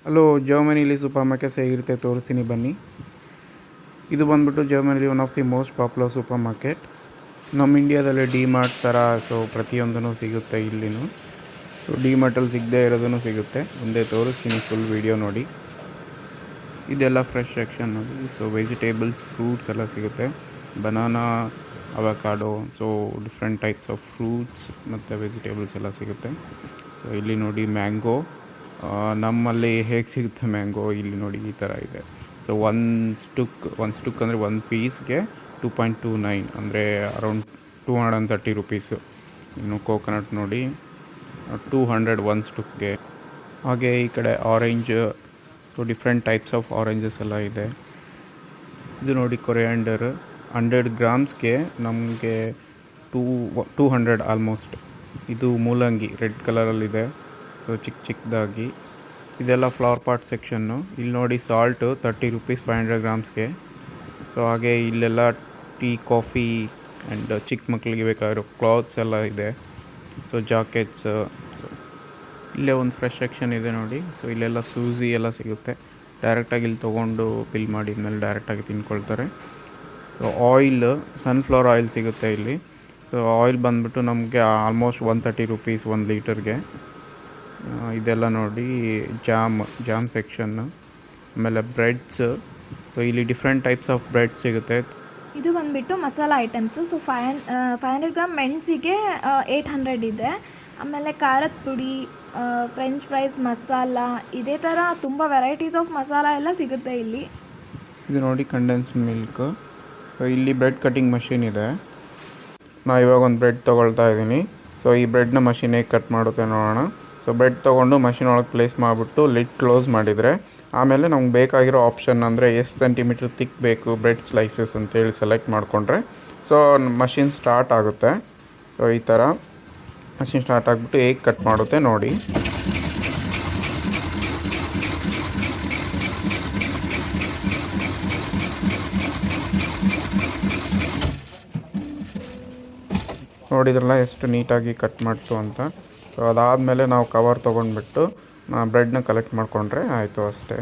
Hello, ಜರ್ಮನಿಲಿ super markets ಹೇಗಿರುತ್ತೆ ತೋರಿಸ್ತೀನಿ ಬನ್ನಿ. ಇದು ಬಂದ್ಬಿಟ್ಟು ಜರ್ಮನಿಲಿ one of the most popular ಸೂಪರ್ ಮಾರ್ಕೆಟ್. ನಮ್ಮ ಇಂಡಿಯಾದಲ್ಲಿ ಡಿ ಮಾರ್ಟ್ ಥರ ಪ್ರತಿಯೊಂದೂ ಸಿಗುತ್ತೆ ಇಲ್ಲಿನೂ. ಡಿ ಮಾರ್ಟಲ್ಲಿ ಸಿಗದೆ ಇರೋದೂ ಸಿಗುತ್ತೆ. ಮುಂದೆ ತೋರಿಸ್ತೀನಿ, ಫುಲ್ ವೀಡಿಯೋ ನೋಡಿ. ಇದೆಲ್ಲ ಫ್ರೆಶ್ ಸೆಕ್ಷನ್ ನೋಡಿ. ವೆಜಿಟೇಬಲ್ಸ್, ಫ್ರೂಟ್ಸ್ ಎಲ್ಲ ಸಿಗುತ್ತೆ. Banana, avocado, different types of fruits ಮತ್ತು ವೆಜಿಟೇಬಲ್ಸ್ ಎಲ್ಲ ಸಿಗುತ್ತೆ. ಇಲ್ಲಿ ನೋಡಿ ಮ್ಯಾಂಗೋ. ನಮ್ಮಲ್ಲಿ ಹೇಗೆ ಸಿಗುತ್ತೆ ಮ್ಯಾಂಗೋ, ಇಲ್ಲಿ ನೋಡಿ ಈ ಥರ ಇದೆ. ಒಂದು ಸ್ಟುಕ್ ಅಂದರೆ ಒಂದು ಪೀಸ್ಗೆ 2.29 ಅಂದರೆ ಅರೌಂಡ್ 230 ರುಪೀಸು. ಇನ್ನು ಕೋಕೋನಟ್ ನೋಡಿ 200 ಒಂದು ಸ್ಟುಕ್ಗೆ. ಹಾಗೆ ಈ ಕಡೆ orange, different types of oranges ಎಲ್ಲ ಇದೆ. ಇದು ನೋಡಿ ಕೊರಿಯಾಂಡರ್ 100 ಗ್ರಾಮ್ಸ್ಗೆ ನಮಗೆ 200 ಆಲ್ಮೋಸ್ಟ್. ಇದು ಮೂಲಂಗಿ ರೆಡ್ ಕಲರಲ್ಲಿದೆ, ಚಿಕ್ಕದಾಗಿ. ಇದೆಲ್ಲ ಫ್ಲವರ್ ಪಾಟ್ ಸೆಕ್ಷನ್ನು. ಇಲ್ಲಿ ನೋಡಿ ಸಾಲ್ಟು 30 ರುಪೀಸ್ 500 ಗ್ರಾಮ್ಸ್ಗೆ. ಹಾಗೆ ಇಲ್ಲೆಲ್ಲ ಟೀ, ಕಾಫಿ ಆ್ಯಂಡ್ ಚಿಕ್ಕ ಮಕ್ಕಳಿಗೆ ಬೇಕಾಗಿರೋ ಕ್ಲಾತ್ಸ್ ಎಲ್ಲ ಇದೆ. ಜಾಕೆಟ್ಸ್. ಇಲ್ಲೇ ಒಂದು ಫ್ರೆಶ್ ಸೆಕ್ಷನ್ ಇದೆ ನೋಡಿ. ಇಲ್ಲೆಲ್ಲ ಸೂಜಿ ಎಲ್ಲ ಸಿಗುತ್ತೆ. ಡೈರೆಕ್ಟಾಗಿ ಇಲ್ಲಿ ತೊಗೊಂಡು ಬಿಲ್ ಮಾಡಿದ್ಮೇಲೆ ಡೈರೆಕ್ಟಾಗಿ ತಿನ್ಕೊಳ್ತಾರೆ. ಆಯಿಲ್, ಸನ್ಫ್ಲವರ್ ಆಯಿಲ್ ಸಿಗುತ್ತೆ ಇಲ್ಲಿ. ಆಯಿಲ್ ಬಂದುಬಿಟ್ಟು ನಮಗೆ ಆಲ್ಮೋಸ್ಟ್ 130 ರುಪೀಸ್ 1 ಲೀಟರ್ಗೆ. ಇದೆಲ್ಲ ನೋಡಿ ಜಾಮ್ ಸೆಕ್ಷನ್ನು. ಆಮೇಲೆ ಬ್ರೆಡ್ಸ್. ಇಲ್ಲಿ ಡಿಫ್ರೆಂಟ್ ಟೈಪ್ಸ್ ಆಫ್ ಬ್ರೆಡ್ ಸಿಗುತ್ತೆ. ಇದು ಬಂದುಬಿಟ್ಟು ಮಸಾಲ ಐಟಮ್ಸು. 500 ಗ್ರಾಮ್ ಮೆಣಸಿಗೆ 800 ಇದೆ. ಆಮೇಲೆ ಖಾರದ ಪುಡಿ, ಫ್ರೆಂಚ್ ಫ್ರೈಸ್ ಮಸಾಲ, ಇದೇ ಥರ ತುಂಬ ವೆರೈಟೀಸ್ ಆಫ್ ಮಸಾಲ ಎಲ್ಲ ಸಿಗುತ್ತೆ ಇಲ್ಲಿ. ಇದು ನೋಡಿ ಕಂಡೆನ್ಸ್ಡ್ ಮಿಲ್ಕ್. ಇಲ್ಲಿ ಬ್ರೆಡ್ ಕಟ್ಟಿಂಗ್ ಮಷಿನ್ ಇದೆ. ನಾನು ಇವಾಗ ಒಂದು ಬ್ರೆಡ್ ತೊಗೊಳ್ತಾ ಇದ್ದೀನಿ. ಈ ಬ್ರೆಡ್ನ ಮಷಿನ್ ಹೇಗೆ ಕಟ್ ಮಾಡುತ್ತೆ ನೋಡೋಣ. ಬ್ರೆಡ್ ತೊಗೊಂಡು ಮಷಿನ್ ಒಳಗೆ ಪ್ಲೇಸ್ ಮಾಡಿಬಿಟ್ಟು ಲಿಡ್ ಕ್ಲೋಸ್ ಮಾಡಿದರೆ ಆಮೇಲೆ ನಮ್ಗೆ ಬೇಕಾಗಿರೋ ಆಪ್ಷನ್ ಅಂದರೆ ಎಷ್ಟು ಸೆಂಟಿಮೀಟ್ರ್ ತಿಕ್ ಬೇಕು ಬ್ರೆಡ್ ಸ್ಲೈಸಸ್ ಅಂತೇಳಿ ಸೆಲೆಕ್ಟ್ ಮಾಡಿಕೊಂಡ್ರೆ ಮಷಿನ್ ಸ್ಟಾರ್ಟ್ ಆಗುತ್ತೆ. ಈ ಥರ ಮಷಿನ್ ಸ್ಟಾರ್ಟ್ ಆಗಿಬಿಟ್ಟು ಹೇಗೆ ಕಟ್ ಮಾಡುತ್ತೆ ನೋಡಿ. ನೋಡಿದ್ರಲ್ಲ ಎಷ್ಟು ನೀಟಾಗಿ ಕಟ್ ಮಾಡ್ತು ಅಂತ. ಅದಾದಮೇಲೆ ನಾವು ಕವರ್ ತೊಗೊಂಡ್ಬಿಟ್ಟು ಬ್ರೆಡ್ನ ಕಲೆಕ್ಟ್ ಮಾಡಿಕೊಂಡ್ರೆ ಆಯಿತು ಅಷ್ಟೇ.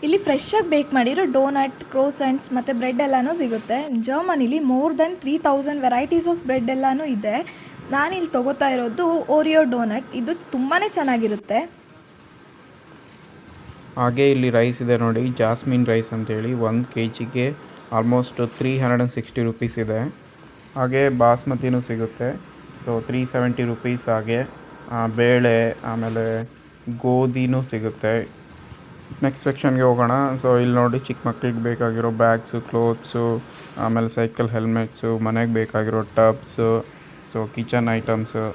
ಇಲ್ಲಿ ಫ್ರೆಶ್ಶಾಗಿ ಬೇಕ್ ಮಾಡಿರೋ ಡೋನಟ್, ಕ್ರೋಸೆಂಟ್ಸ್ ಮತ್ತು ಬ್ರೆಡ್ ಎಲ್ಲನೂ ಸಿಗುತ್ತೆ. ಜರ್ಮನಿಲಿ more than 3000 varieties of bread ಎಲ್ಲನೂ ಇದೆ. ನಾನಿಲ್ಲಿ ತೊಗೋತಾ ಇರೋದು ಓರಿಯೋ ಡೋನಟ್. ಇದು ತುಂಬಾ ಚೆನ್ನಾಗಿರುತ್ತೆ. ಹಾಗೆ ಇಲ್ಲಿ ರೈಸ್ ಇದೆ ನೋಡಿ, ಜಾಸ್ಮಿನ್ ರೈಸ್ ಅಂತೇಳಿ 1 kgಗೆ ಆಲ್ಮೋಸ್ಟ್ 360 ರುಪೀಸ್ ಇದೆ. ಹಾಗೆ ಬಾಸ್ಮತಿನೂ ಸಿಗುತ್ತೆ, 370 ರುಪೀಸ್. ಹಾಗೆ ಬೇಳೆ, ಆಮೇಲೆ ಗೋಧಿನೂ ಸಿಗುತ್ತೆ. ನೆಕ್ಸ್ಟ್ ಸೆಕ್ಷನ್ಗೆ ಹೋಗೋಣ. ಇಲ್ಲಿ ನೋಡಿ ಚಿಕ್ಕ ಮಕ್ಕಳಿಗೆ ಬೇಕಾಗಿರೋ ಬ್ಯಾಗ್ಸು, ಕ್ಲೋತ್ಸು, ಆಮೇಲೆ ಸೈಕಲ್ ಹೆಲ್ಮೆಟ್ಸು, ಮನೆಗೆ ಬೇಕಾಗಿರೋ ಟಬ್ಸು, ಕಿಚನ್ ಐಟಮ್ಸು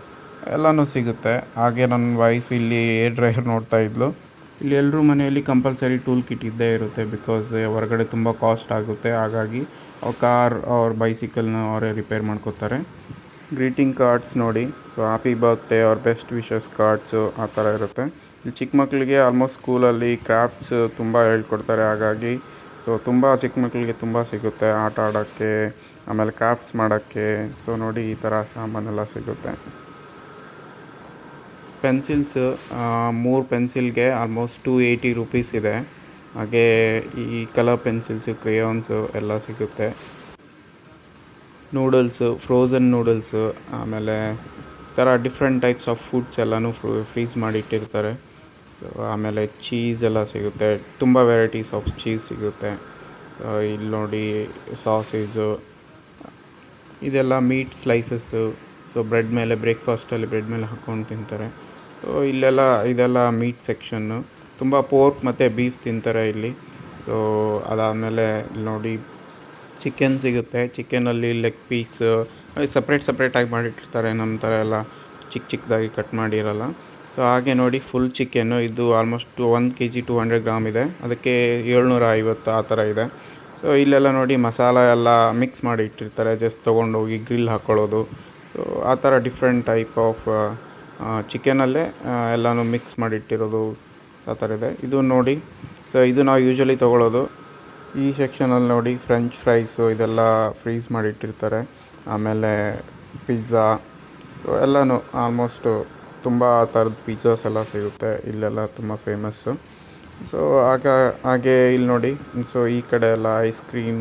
ಎಲ್ಲನೂ ಸಿಗುತ್ತೆ. ಹಾಗೆ ನನ್ನ ವೈಫ್ ಇಲ್ಲಿ ಏರ್ ಡ್ರೈಯರ್ ನೋಡ್ತಾ ಇದ್ಲು. ಇಲ್ಲಿ ಎಲ್ಲರೂ ಮನೆಯಲ್ಲಿ ಕಂಪಲ್ಸರಿ ಟೂಲ್ ಕಿಟ್ ಇದ್ದೇ ಇರುತ್ತೆ. ಬಿಕಾಸ್ ಹೊರಗಡೆ ತುಂಬ ಕಾಸ್ಟ್ ಆಗುತ್ತೆ. ಹಾಗಾಗಿ ಕಾರ್ ಅವ್ರ ಬೈಸಿಕಲ್ನ ಅವರೇ ರಿಪೇರ್ ಮಾಡ್ಕೋತಾರೆ. ಗ್ರೀಟಿಂಗ್ ಕಾರ್ಡ್ಸ್ ನೋಡಿ. ಹ್ಯಾಪಿ ಬರ್ತ್ಡೇ ಅವ್ರ ಬೆಸ್ಟ್ ವಿಶಸ್ ಕಾರ್ಡ್ಸು ಆ ಥರ ಇರುತ್ತೆ. ಇಲ್ಲಿ ಚಿಕ್ಕ ಮಕ್ಕಳಿಗೆ ಆಲ್ಮೋಸ್ಟ್ ಸ್ಕೂಲಲ್ಲಿ ಕ್ರಾಫ್ಟ್ಸ್ ತುಂಬ ಹೇಳ್ಕೊಡ್ತಾರೆ. ಹಾಗಾಗಿ ತುಂಬ ಚಿಕ್ಕ ಮಕ್ಕಳಿಗೆ ತುಂಬ ಸಿಗುತ್ತೆ ಆಟ ಆಡೋಕ್ಕೆ, ಆಮೇಲೆ ಕ್ರಾಫ್ಟ್ಸ್ ಮಾಡೋಕ್ಕೆ. ನೋಡಿ ಈ ಥರ ಸಾಮಾನೆಲ್ಲ ಸಿಗುತ್ತೆ. ಪೆನ್ಸಿಲ್ಸ್, 3 ಪೆನ್ಸಿಲ್ಗೆ ಆಲ್ಮೋಸ್ಟ್ 280 ರುಪೀಸ್ ಇದೆ. ಹಾಗೆ ಈ ಕಲರ್ ಪೆನ್ಸಿಲ್ಸು, ಕ್ರೇಯಾನ್ಸು ಎಲ್ಲ ಸಿಗುತ್ತೆ. ನೂಡಲ್ಸು, ಫ್ರೋಝನ್ ನೂಡಲ್ಸು, ಆಮೇಲೆ ಈ ಥರ ಡಿಫ್ರೆಂಟ್ ಟೈಪ್ಸ್ ಆಫ್ ಫುಡ್ಸ್ ಎಲ್ಲನೂ ಫ್ರೀಸ್ ಮಾಡಿಟ್ಟಿರ್ತಾರೆ. ಆಮೇಲೆ ಚೀಸ್ ಎಲ್ಲ ಸಿಗುತ್ತೆ. ತುಂಬ ವೆರೈಟೀಸ್ ಆಫ್ ಚೀಸ್ ಸಿಗುತ್ತೆ. ಇಲ್ಲಿ ನೋಡಿ ಸಾಸೇಜು, ಇದೆಲ್ಲ ಮೀಟ್ ಸ್ಲೈಸಸ್ಸು. ಬ್ರೆಡ್ ಮೇಲೆ, ಬ್ರೇಕ್ಫಾಸ್ಟಲ್ಲಿ ಬ್ರೆಡ್ ಮೇಲೆ ಹಾಕ್ಕೊಂಡು ತಿಂತಾರೆ. ಇದೆಲ್ಲ ಮೀಟ್ ಸೆಕ್ಷನ್ನು. ತುಂಬ ಪೋರ್ಕ್ ಮತ್ತು ಬೀಫ್ ತಿಂತಾರೆ ಇಲ್ಲಿ. ಅದಾದಮೇಲೆ ಇಲ್ಲಿ ನೋಡಿ ಚಿಕನ್ ಸಿಗುತ್ತೆ. ಚಿಕನಲ್ಲಿ ಲೆಗ್ ಪೀಸ್ ಸಪ್ರೇಟಾಗಿ ಮಾಡಿಟ್ಟಿರ್ತಾರೆ. ನಮ್ಮ ಥರ ಎಲ್ಲ ಚಿಕ್ಕದಾಗಿ ಕಟ್ ಮಾಡಿರಲ್ಲ. ಹಾಗೆ ನೋಡಿ ಫುಲ್ ಚಿಕನ್ನು. ಇದು ಆಲ್ಮೋಸ್ಟ್ 1 kg 200 ಗ್ರಾಮ್ ಇದೆ. ಅದಕ್ಕೆ 750 ಆ ಥರ ಇದೆ. ಇಲ್ಲೆಲ್ಲ ನೋಡಿ ಮಸಾಲ ಎಲ್ಲ ಮಿಕ್ಸ್ ಮಾಡಿ ಇಟ್ಟಿರ್ತಾರೆ. ಜಸ್ಟ್ ತೊಗೊಂಡೋಗಿ ಗ್ರಿಲ್ ಹಾಕ್ಕೊಳ್ಳೋದು. ಆ ಥರ ಡಿಫ್ರೆಂಟ್ ಟೈಪ್ ಆಫ್ ಚಿಕನಲ್ಲೇ ಎಲ್ಲನೂ ಮಿಕ್ಸ್ ಮಾಡಿಟ್ಟಿರೋದು ಆ ಥರ ಇದೆ. ಇದು ನೋಡಿ, ಇದು ನಾವು ಯೂಶ್ವಲಿ ತೊಗೊಳ್ಳೋದು. ಈ ಸೆಕ್ಷನಲ್ಲಿ ನೋಡಿ ಫ್ರೆಂಚ್ ಫ್ರೈಸು ಇದೆಲ್ಲ ಫ್ರೀಸ್ ಮಾಡಿಟ್ಟಿರ್ತಾರೆ. ಆಮೇಲೆ ಪಿಜ್ಜಾ, ಸೊ ಎಲ್ಲನೂ ಆಲ್ಮೋಸ್ಟು ತುಂಬ ಥರದ ಪಿಜ್ಜಾಸ್ ಎಲ್ಲ ಸಿಗುತ್ತೆ ಇಲ್ಲೆಲ್ಲ, ತುಂಬ ಫೇಮಸ್ಸು. ಸೊ ಹಾಗೆ ಇಲ್ಲಿ ನೋಡಿ, ಸೊ ಈ ಕಡೆ ಎಲ್ಲ ಐಸ್ ಕ್ರೀಮ್,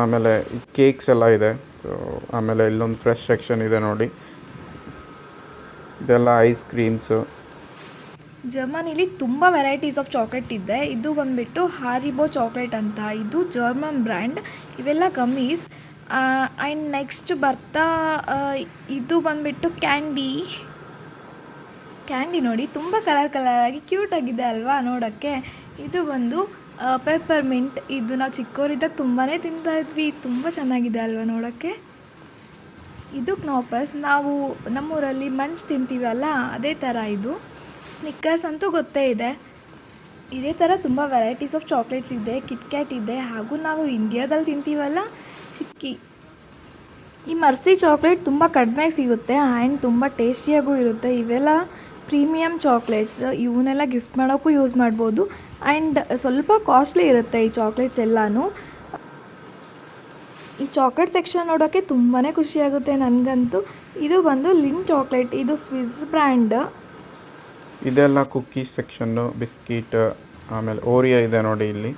ಆಮೇಲೆ ಕೇಕ್ಸ್ ಎಲ್ಲ ಇದೆ. ಸೊ ಆಮೇಲೆ ಇಲ್ಲೊಂದು ಫ್ರೆಶ್ ಸೆಕ್ಷನ್ ಇದೆ ನೋಡಿ, ಇದೆಲ್ಲ ಐಸ್ ಕ್ರೀಮ್ಸು. ಜರ್ಮನಿಲಿ ತುಂಬ ವೆರೈಟೀಸ್ ಆಫ್ ಚಾಕ್ಲೇಟ್ ಇದೆ. ಇದು ಬಂದುಬಿಟ್ಟು ಹಾರಿಬೋ ಚಾಕ್ಲೇಟ್ ಅಂತ, ಇದು ಜರ್ಮನ್ ಬ್ರ್ಯಾಂಡ್. ಇವೆಲ್ಲ ಗಮ್ಮೀಸ್. ಆ್ಯಂಡ್ ನೆಕ್ಸ್ಟ್ ಬರ್ತಾ ಇದು ಬಂದುಬಿಟ್ಟು ಕ್ಯಾಂಡಿ ನೋಡಿ, ತುಂಬ ಕಲರ್ ಕ್ಯೂಟಾಗಿದೆ ಅಲ್ವಾ ನೋಡೋಕ್ಕೆ. ಇದು ಬಂದು ಪೆಪ್ಪರ್ ಮಿಂಟ್. ಇದು ನಾವು ಚಿಕ್ಕವರಿದ್ದಾಗ ತುಂಬಾ ತಿಂತಾ ಇದ್ವಿ, ತುಂಬ ಚೆನ್ನಾಗಿದೆ ಅಲ್ವಾ ನೋಡೋಕ್ಕೆ. ಇದು ಕ್ನಾಪಸ್, ನಾವು ನಮ್ಮೂರಲ್ಲಿ ಮಂಚ್ ತಿಂತೀವಲ್ಲ ಅದೇ ಥರ ಇದು. ಸ್ನಿಕ್ಕರ್ಸ್ ಅಂತೂ ಗೊತ್ತೇ ಇದೆ. ಇದೇ ಥರ ತುಂಬ ವೆರೈಟೀಸ್ ಆಫ್ ಚಾಕ್ಲೇಟ್ಸ್ ಇದೆ. ಕಿಟ್ಕ್ಯಾಟ್ ಇದೆ, ಹಾಗೂ ನಾವು ಇಂಡಿಯಾದಲ್ಲಿ ತಿಂತೀವಲ್ಲ ಚಿಕ್ಕಿ. ಈ ಮರ್ಸಿ ಚಾಕ್ಲೇಟ್ ತುಂಬ ಕಡಿಮೆಗೆ ಸಿಗುತ್ತೆ ಆ್ಯಂಡ್ ತುಂಬ ಟೇಸ್ಟಿಯಾಗೂ ಇರುತ್ತೆ. ಇವೆಲ್ಲ ಪ್ರೀಮಿಯಮ್ ಚಾಕ್ಲೇಟ್ಸ್, ಇವನ್ನೆಲ್ಲ ಗಿಫ್ಟ್ ಮಾಡೋಕ್ಕೂ ಯೂಸ್ ಮಾಡ್ಬೋದು. ಆ್ಯಂಡ್ ಸ್ವಲ್ಪ ಕಾಸ್ಟ್ಲಿ ಇರುತ್ತೆ ಈ ಚಾಕ್ಲೇಟ್ಸ್ ಎಲ್ಲನೂ. ಈ ಚಾಕ್ಲೇಟ್ ಸೆಕ್ಷನ್ ನೋಡೋಕ್ಕೆ ತುಂಬಾ ಖುಷಿಯಾಗುತ್ತೆ ನನಗಂತೂ. ಇದು ಬಂದು ಲಿನ್ ಚಾಕ್ಲೇಟ್, ಇದು ಸ್ವಿಸ್ ಬ್ರ್ಯಾಂಡ್. ಇದೆಲ್ಲ ಕುಕ್ಕೀಸ್ ಸೆಕ್ಷನ್ನು, ಬಿಸ್ಕಿಟ್, ಆಮೇಲೆ ಓರಿಯೋ ಇದೆ ನೋಡಿ ಇಲ್ಲಿ,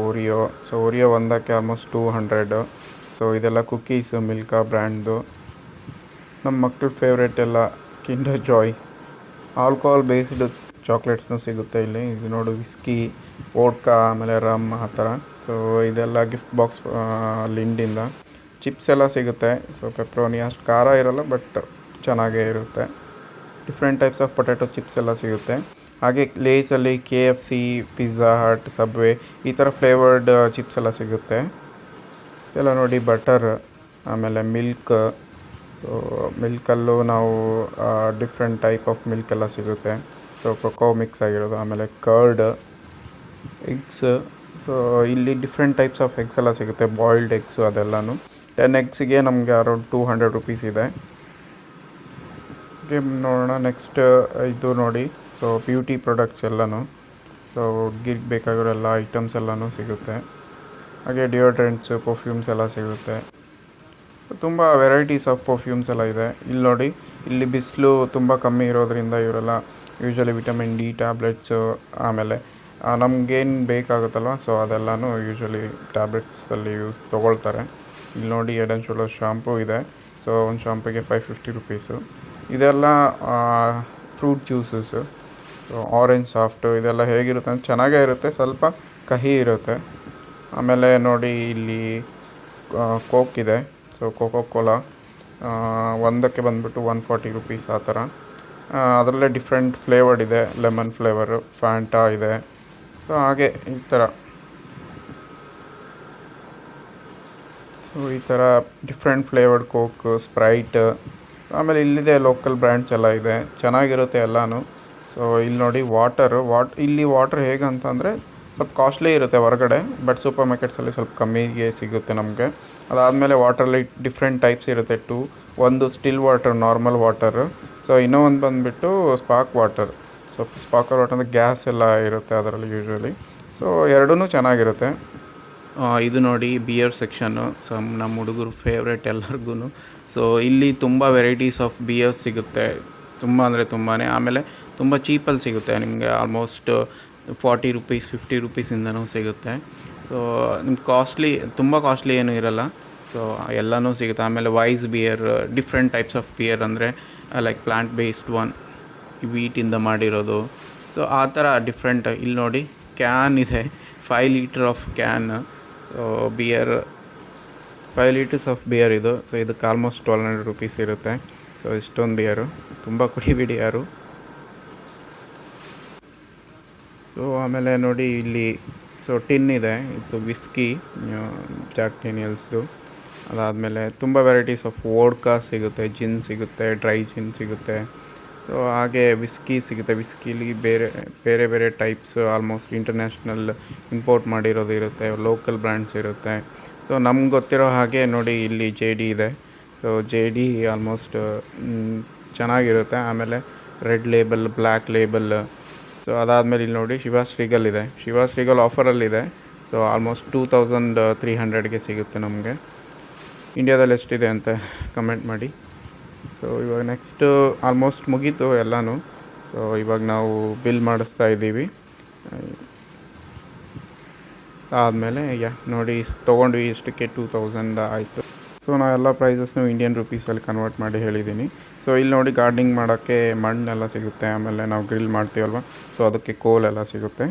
ಓರಿಯೋ. ಸೊ ಓರಿಯೋ ಒಂದಕ್ಕೆ ಆಲ್ಮೋಸ್ಟ್ 200. ಸೊ ಇದೆಲ್ಲ ಕುಕ್ಕೀಸು, ಮಿಲ್ಕಾ ಬ್ರ್ಯಾಂಡ್ದು. ನಮ್ಮ ಮಕ್ಕಳ ಫೇವ್ರೇಟ್ ಎಲ್ಲ ಕಿಂಡರ್ ಜಾಯ್. ಆಲ್ಕೋಹಾಲ್ ಬೇಸ್ಡ್ ಚಾಕ್ಲೇಟ್ಸ್ನೂ ಸಿಗುತ್ತೆ ಇಲ್ಲಿ. ಇದು ನೋಡಿ ವಿಸ್ಕಿ, ವೋಡ್ಕಾ, ಆಮೇಲೆ ರಮ್ ಆ ಥರ. ಸೊ ಇದೆಲ್ಲ ಗಿಫ್ಟ್ ಬಾಕ್ಸ್ ಲಿಂಡಿಂದ. ಚಿಪ್ಸ್ ಎಲ್ಲ ಸಿಗುತ್ತೆ. ಸೊ ಪೆಪ್ರೋನಿ ಅಷ್ಟು ಖಾರ ಇರೋಲ್ಲ, ಬಟ್ ಚೆನ್ನಾಗೇ ಇರುತ್ತೆ. Different types of potato chips ಎಲ್ಲ ಸಿಗುತ್ತೆ. ಹಾಗೆ ಲೇಸಲ್ಲಿ KFC, ಪಿಜ್ಜಾ ಹಟ್, ಸಬ್ವೆ ಈ ಥರ ಫ್ಲೇವರ್ಡ್ ಚಿಪ್ಸ್ ಎಲ್ಲ ಸಿಗುತ್ತೆ. ಇದೆಲ್ಲ ನೋಡಿ ಬಟರ್, ಆಮೇಲೆ ಮಿಲ್ಕ್. ಸೊ ಮಿಲ್ಕಲ್ಲೂ ನಾವು ಡಿಫ್ರೆಂಟ್ ಟೈಪ್ ಆಫ್ ಮಿಲ್ಕ್ ಎಲ್ಲ ಸಿಗುತ್ತೆ. ಸೊ ಕೊಕೋ ಮಿಕ್ಸ್ ಆಗಿರೋದು, ಆಮೇಲೆ ಕರ್ಡ್, ಎಗ್ಸ್. ಸೊ ಇಲ್ಲಿ ಡಿಫ್ರೆಂಟ್ ಟೈಪ್ಸ್ ಆಫ್ ಎಗ್ಸ್ ಎಲ್ಲ ಸಿಗುತ್ತೆ, ಬಾಯ್ಲ್ಡ್ ಎಗ್ಸು ಅದೆಲ್ಲನೂ. 10 ಎಗ್ಸಿಗೆ ನಮಗೆ ಅರೌಂಡ್ 200 ರುಪೀಸ್ ಇದೆ. ನೋಡೋಣ ನೆಕ್ಸ್ಟ್ ಇದು ನೋಡಿ. ಸೊ ಬ್ಯೂಟಿ ಪ್ರಾಡಕ್ಟ್ಸ್ ಎಲ್ಲನೂ, ಸೊ ಹುಡ್ಗಿರ್ಗೆ ಬೇಕಾಗಿರೋ ಎಲ್ಲ ಐಟಮ್ಸ್ ಎಲ್ಲನೂ ಸಿಗುತ್ತೆ. ಹಾಗೆ ಡಿಯೋಡ್ರೆಂಟ್ಸು, ಪರ್ಫ್ಯೂಮ್ಸ್ ಎಲ್ಲ ಸಿಗುತ್ತೆ. ತುಂಬ ವೆರೈಟೀಸ್ ಆಫ್ ಪರ್ಫ್ಯೂಮ್ಸ್ ಎಲ್ಲ ಇದೆ. ಇಲ್ಲಿ ನೋಡಿ, ಇಲ್ಲಿ ಬಿಸಿಲು ತುಂಬ ಕಮ್ಮಿ ಇರೋದ್ರಿಂದ ಇವರೆಲ್ಲ ಯೂಶ್ವಲಿ ವಿಟಮಿನ್ ಡಿ ಟ್ಯಾಬ್ಲೆಟ್ಸು, ಆಮೇಲೆ ನಮಗೇನು ಬೇಕಾಗುತ್ತಲ್ವ, ಸೊ ಅದೆಲ್ಲನೂ ಯೂಶ್ವಲಿ ಟ್ಯಾಬ್ಲೆಟ್ಸಲ್ಲಿ ತೊಗೊಳ್ತಾರೆ. ಇಲ್ಲಿ ನೋಡಿ ಹೆಡ್ ಆ್ಯಂಡ್ ಶೋಲ್ಡರ್ ಶಾಂಪೂ ಇದೆ. ಸೊ ಒಂದು ಶಾಂಪೂಗೆ 550 ರುಪೀಸು. ಇದೆಲ್ಲ fruit juices. So orange soft ಇದೆಲ್ಲ ಹೇಗಿರುತ್ತೆ ಅಂದರೆ ಚೆನ್ನಾಗೇ ಇರುತ್ತೆ, ಸ್ವಲ್ಪ ಕಹಿ ಇರುತ್ತೆ. ಆಮೇಲೆ ನೋಡಿ ಇಲ್ಲಿ ಕೋಕ್ ಇದೆ. ಸೊ ಕೋಕೋ ಕೋಲಾ ಒಂದಕ್ಕೆ ಬಂದುಬಿಟ್ಟು 140 ರುಪೀಸ್ ಆ ಥರ. ಅದರಲ್ಲೇ ಡಿಫ್ರೆಂಟ್ ಫ್ಲೇವರ್ಡ್ ಇದೆ, ಲೆಮನ್ ಫ್ಲೇವರು, ಫ್ಯಾಂಟಾ ಇದೆ. ಸೊ ಹಾಗೆ ಈ ಥರ. ಸೊ ಈ ಥರ ಡಿಫ್ರೆಂಟ್ ಫ್ಲೇವರ್ಡ್ ಕೋಕ್, ಸ್ಪ್ರೈಟ್, ಆಮೇಲೆ ಇಲ್ಲಿದೆ ಲೋಕಲ್ ಬ್ರ್ಯಾಂಡ್ಸ್ ಎಲ್ಲ ಇದೆ, ಚೆನ್ನಾಗಿರುತ್ತೆ ಎಲ್ಲನೂ. ಸೊ ಇಲ್ಲಿ ನೋಡಿ ಇಲ್ಲಿ ವಾಟರ್ ಹೇಗಂತಂದರೆ ಸ್ವಲ್ಪ ಕಾಸ್ಟ್ಲಿ ಇರುತ್ತೆ ಹೊರಗಡೆ, ಬಟ್ ಸೂಪರ್ ಮಾರ್ಕೆಟ್ಸಲ್ಲಿ ಸ್ವಲ್ಪ ಕಮ್ಮಿಗೆ ಸಿಗುತ್ತೆ ನಮಗೆ. ಅದಾದಮೇಲೆ ವಾಟ್ರಲ್ಲಿ ಡಿಫ್ರೆಂಟ್ ಟೈಪ್ಸ್ ಇರುತ್ತೆ. ಒಂದು still water, normal water. So ಇನ್ನೂ ಒಂದು ಬಂದುಬಿಟ್ಟು spark water. So sparkle water ಅಂದರೆ ಗ್ಯಾಸ್ ಎಲ್ಲ ಇರುತ್ತೆ ಅದರಲ್ಲಿ ಯೂಶ್ವಲಿ. ಸೊ ಎರಡೂ ಚೆನ್ನಾಗಿರುತ್ತೆ. ಇದು ನೋಡಿ ಬಿಯರ್ ಸೆಕ್ಷನ್ನು. ಸೊ ನಮ್ಮ ಹುಡುಗರು ಫೇವ್ರೇಟ್ ಎಲ್ಲರಿಗೂ. ಸೊ ಇಲ್ಲಿ ತುಂಬ ವೆರೈಟೀಸ್ ಆಫ್ ಬಿಯರ್ಸ್ ಸಿಗುತ್ತೆ, ತುಂಬ ಅಂದರೆ ತುಂಬಾ. ಆಮೇಲೆ ತುಂಬ ಚೀಪಲ್ಲಿ ಸಿಗುತ್ತೆ ನಿಮಗೆ, ಆಲ್ಮೋಸ್ಟ್ 40 ರುಪೀಸ್ 50 ರುಪೀಸಿಂದನೂ ಸಿಗುತ್ತೆ. ಸೊ ನಿಮ್ಗೆ ತುಂಬ ಕಾಸ್ಟ್ಲಿ ಏನೂ ಇರೋಲ್ಲ. ಸೊ ಎಲ್ಲನೂ ಸಿಗುತ್ತೆ. ಆಮೇಲೆ weiss beer, different types of beer, ಅಂದರೆ ಲೈಕ್ ಪ್ಲಾಂಟ್ ಬೇಸ್ಡ್ ಒನ್, ವೀಟಿಂದ ಮಾಡಿರೋದು. ಸೊ ಆ ಥರ ಡಿಫ್ರೆಂಟ್. ಇಲ್ಲಿ ನೋಡಿ ಕ್ಯಾನ್ ಇದೆ, 5 litre of can. So 5 litres of beer ಇದು. ಸೊ ಇದಕ್ಕೆ ಆಲ್ಮೋಸ್ಟ್ 1200 ರುಪೀಸ್ ಇರುತ್ತೆ. ಸೊ ಇಷ್ಟೊಂದು ಬಿಯರು ತುಂಬ ಕುಡಿಬಿಡಿ ಯಾರು. ಸೊ ಆಮೇಲೆ ನೋಡಿ ಇಲ್ಲಿ ಟಿನ್ ಇದೆ, ಇದು ವಿಸ್ಕಿ, ಜಾಕ್ ಡೇನಿಯಲ್ಸ್ದು. ಅದಾದಮೇಲೆ ತುಂಬ ವೆರೈಟೀಸ್ ಆಫ್ ವೋಡ್ಕಾ ಸಿಗುತ್ತೆ, ಜಿನ್ ಸಿಗುತ್ತೆ, ಡ್ರೈ ಜಿನ್ ಸಿಗುತ್ತೆ. ಸೊ ಹಾಗೆ ವಿಸ್ಕಿ ಸಿಗುತ್ತೆ. ವಿಸ್ಕಿಲಿ ಬೇರೆ ಬೇರೆ ಟೈಪ್ಸ್, ಆಲ್ಮೋಸ್ಟ್ ಇಂಟರ್ನ್ಯಾಷನಲ್ ಇಂಪೋರ್ಟ್ ಮಾಡಿರೋದು ಇರುತ್ತೆ, ಲೋಕಲ್ ಬ್ರ್ಯಾಂಡ್ಸ್ ಇರುತ್ತೆ. ಸೊ ನಮ್ಗೆ ಗೊತ್ತಿರೋ ಹಾಗೆ ನೋಡಿ ಇಲ್ಲಿ JD ಇದೆ. ಸೊ JD ಆಲ್ಮೋಸ್ಟ್ ಚೆನ್ನಾಗಿರುತ್ತೆ. ಆಮೇಲೆ red label, black label. So ಅದಾದಮೇಲೆ ಇಲ್ಲಿ ನೋಡಿ ಶಿವಾಸ್ ರೀಗಲ್ ಇದೆ. ಶಿವಾಸ್ ರೀಗಲ್ ಆಫರಲ್ಲಿದೆ. ಸೊ ಆಲ್ಮೋಸ್ಟ್ 2300ಗೆ ಸಿಗುತ್ತೆ ನಮಗೆ. ಇಂಡಿಯಾದಲ್ಲಿ ಎಷ್ಟಿದೆ ಅಂತ ಕಮೆಂಟ್ ಮಾಡಿ. ಸೊ ಇವಾಗ ನೆಕ್ಸ್ಟು ಆಲ್ಮೋಸ್ಟ್ ಮುಗೀತು ಎಲ್ಲನೂ. ಸೊ ಇವಾಗ ನಾವು ಬಿಲ್ ಮಾಡಿಸ್ತಾ ಇದ್ದೀವಿ. ಆದಮೇಲೆ ನೋಡಿ ತೊಗೊಂಡ್ವಿ, ಇಷ್ಟಕ್ಕೆ 2000 ಆಯಿತು. ಸೊ ನಾನು ಎಲ್ಲ ಪ್ರೈಸಸ್ನು ಇಂಡಿಯನ್ ರುಪೀಸಲ್ಲಿ ಕನ್ವರ್ಟ್ ಮಾಡಿ ಹೇಳಿದ್ದೀನಿ. ಸೊ ಇಲ್ಲಿ ನೋಡಿ ಗಾರ್ಡನಿಂಗ್ ಮಾಡೋಕ್ಕೆ ಮಣ್ಣೆಲ್ಲ ಸಿಗುತ್ತೆ, ಆಮೇಲೆ ನಾವು ಗ್ರಿಲ್ ಮಾಡ್ತೀವಲ್ವ, ಸೊ ಅದಕ್ಕೆ ಕೋಲೆಲ್ಲ ಸಿಗುತ್ತೆ.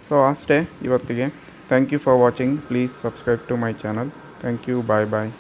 ಸೊ ಅಷ್ಟೇ ಇವತ್ತಿಗೆ. Thank you for watching. Please subscribe to my channel. Thank you. Bye bye.